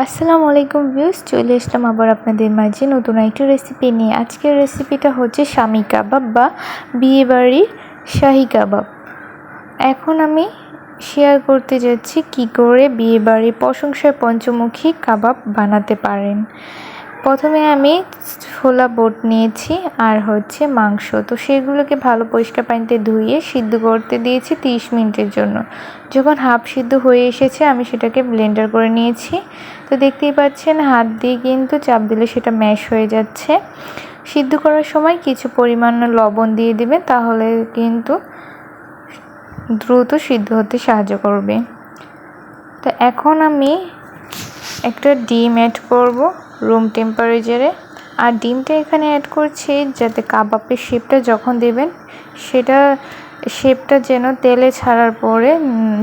আসসালামু আলাইকুম ভিউয়ার্স, চলে আসলাম আবার আপনাদের মাঝে নতুন একটা রেসিপি নিয়ে। আজকের রেসিপিটা হচ্ছে শামী কাবাব বা বিয়েবাড়ির শাহী কাবাব। এখন আমি শেয়ার করতে যাচ্ছি কি করে বিয়েবাড়ির প্রশংসার পঞ্চমুখী কাবাব বানাতে পারেন। প্রথমে আমি ছোলা বুট নিয়েছি আর হচ্ছে মাংস, তো সেগুলোকে ভালো পরিষ্কার পানিতে ধুয়ে সিদ্ধ করতে দিয়েছি 30 মিনিটের জন্য। যখন হাফ সিদ্ধ হয়ে এসেছে আমি সেটাকে ব্লেন্ডার করে নিয়েছি। তো দেখতেই পাচ্ছেন হাত দিয়ে কিন্তু চাপ দিলে সেটা ম্যাশ হয়ে যাচ্ছে। সিদ্ধ করার সময় কিছু পরিমাণ লবণ দিয়ে দিবেন, তাহলে কিন্তু দ্রুত সিদ্ধ হতে সাহায্য করবে। তো এখন আমি একটা ডিম অ্যাড করব রুম টেম্পারেচারে। আর ডিমটা এখানে অ্যাড করছি যাতে কাবাবের শেপটা যখন দেবেন শেপটা যেন তেলে ছাড়ার পরে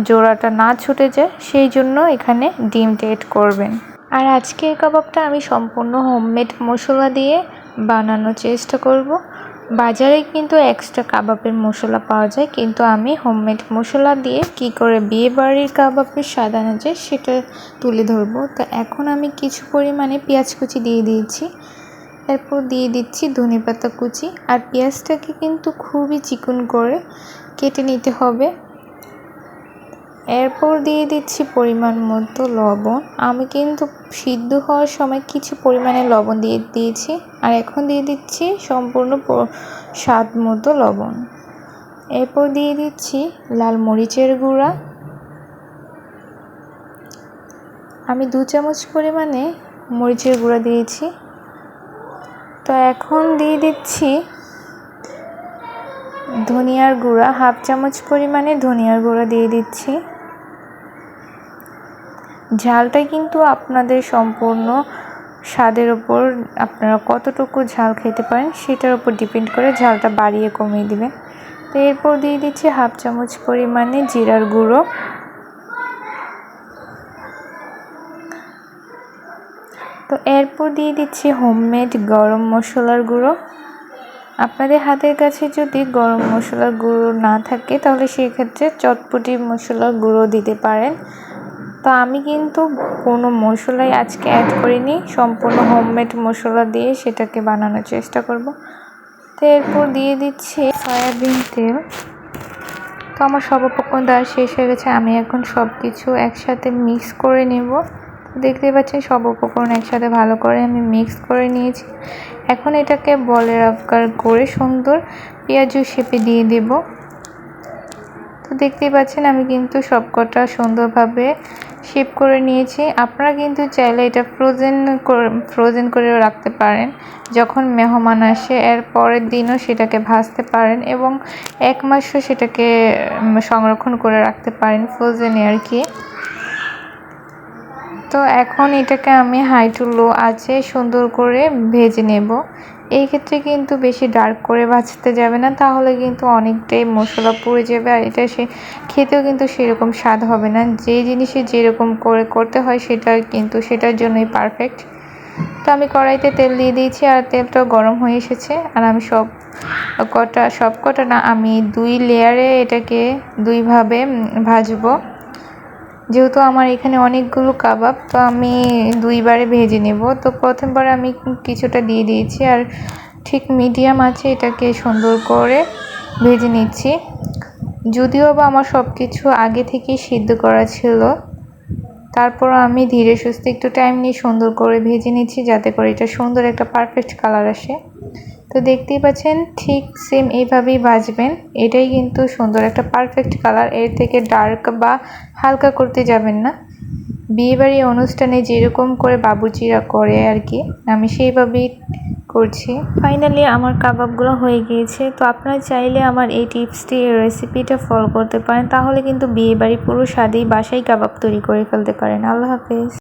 জোড়াটা না ছুটে যায়, সেই জন্য এখানে ডিমটা অ্যাড করবেন। আর আজকের কাবাবটা আমি সম্পূর্ণ হোমমেড মশলা দিয়ে বানানোর চেষ্টা করব। বাজারে কিন্তু এক্সট্রা কাবাবের মশলা পাওয়া যায়, কিন্তু আমি হোমমেড মশলা দিয়ে কি করে বিয়েবাড়ির কাবাবের স্বাদ আনা যায় সেটা তুলে ধরবো। তো এখন আমি কিছু পরিমাণে পেঁয়াজ কুচি দিয়ে দিয়েছি, এরপর দিয়ে দিচ্ছি ধনেপাতা কুচি। আর পেঁয়াজটাকে কিন্তু খুবই চিকন করে কেটে নিতে হবে। এরপর দিয়ে দিচ্ছি পরিমাণ মতো লবণ। আমি কিন্তু সিদ্ধ হওয়ার সময় কিছু পরিমাণে লবণ দিয়ে দিয়েছি, আর এখন দিয়ে দিচ্ছি সম্পূর্ণ স্বাদ মতো লবণ। এরপর দিয়ে দিচ্ছি লাল মরিচের গুঁড়া। আমি 2 চামচ পরিমাণে মরিচের গুঁড়া দিয়েছি। তো এখন দিয়ে দিচ্ছি ধনিয়ার গুঁড়া, হাফ চামচ পরিমাণে ধনিয়ার গুঁড়া দিয়ে দিচ্ছি। ঝালটা কিন্তু আপনাদের সম্পূর্ণ স্বাদের উপর, আপনারা কতটুকু ঝাল খেতে পারেন সেটার উপর ডিপেন্ড করে ঝালটা বাড়িয়ে কমিয়ে দিবেন। তো এরপর দিয়ে দিচ্ছি হাফ চামচ পরিমাণে জিরার গুঁড়ো। তো এরপর দিয়ে দিচ্ছি হোমমেড গরম মশলার গুঁড়ো। আপনাদের হাতের কাছে যদি গরম মশলার গুঁড়ো না থাকে তাহলে সেক্ষেত্রে চটপটি মশলার গুঁড়ো দিতে পারেন। তো আমি কিন্তু কোনো মশলাই আজকে অ্যাড করিনি, সম্পূর্ণ হোমমেড মশলা দিয়ে সেটাকে বানানোর চেষ্টা করব। তো এরপর দিয়ে দিচ্ছি সয়াবিন তেল। তো আমার সব উপকরণ দেওয়া শেষ হয়ে গেছে, আমি এখন সব কিছু একসাথে মিক্স করে নেব। দেখতে পাচ্ছেন সব উপকরণ একসাথে ভালো করে আমি মিক্স করে নিয়েছি। এখন এটাকে বলের আকার করে সুন্দর পেঁয়াজু শেপে দিয়ে দেব। তো দেখতেই পাচ্ছেন আমি কিন্তু সবকটা সুন্দরভাবে শেপ করে নিয়েছি। আপনারা কিন্তু চাইলে এটা ফ্রোজেন করেও রাখতে পারেন, যখন মেহমান আসে এর পরের দিনও সেটাকে ভাজতে পারেন এবং 1 মাসও সেটাকে সংরক্ষণ করে রাখতে পারেন ফ্রোজেনে আর কি। তো এখন এটাকে আমি হাই টু লো আঁচে সুন্দর করে ভেজে নেব। এই ক্ষেত্রে কিন্তু বেশি ডার্ক করে ভাজতে যাবে না, তাহলে কিন্তু অনেকটাই মশলা পুড়ে যাবে আর এটা খেতেও কিন্তু সেরকম স্বাদ হবে না। যে জিনিসে যেরকম করে করতে হয় সেটার জন্যই পারফেক্ট। তো আমি কড়াইতে তেল দিয়ে দিয়েছি আর তেলটা গরম হয়ে এসেছে। আর আমি সব কটা না, আমি 2 লেয়ারে এটাকে 2 ভাবে ভাজবো। যেহেতু আমার এখানে অনেকগুলো কাবাব, তো আমি 2 বারে ভেজে নেব। তো প্রথমবার আমি কিছুটা দিয়ে দিয়েছি আর ঠিক মিডিয়াম আছে এটাকে সুন্দর করে ভেজে নিচ্ছি। যদিও বা আমার সব কিছু আগে থেকেই সিদ্ধ করা ছিল, তারপর আমি ধীরে সুস্থে একটু টাইম নিয়ে সুন্দর করে ভেজে নিচ্ছি যাতে করে এটা সুন্দর একটা পারফেক্ট কালার আসে। তো দেখতেই পাচ্ছেন ঠিক সেম এইভাবেই ভাজবেন, এটাই কিন্তু সুন্দর একটা পারফেক্ট কালার। এর থেকে ডার্ক বা হালকা করতে যাবেন না। বিয়েবাড়ি অনুষ্ঠানে যেরকম করে বাবুর্চিরা করে আর কি, আমি সেইভাবেই করছি। ফাইনালি আমার কাবাবগুলো হয়ে গিয়েছে। তো আপনারা চাইলে আমার এই টিপসটি, এই রেসিপিটা ফলো করতে পারেন, তাহলে কিন্তু বিয়েবাড়ি পুরো স্বাদেই বাসায় কাবাব তৈরি করে ফেলতে পারেন। আল্লাহ হাফেজ।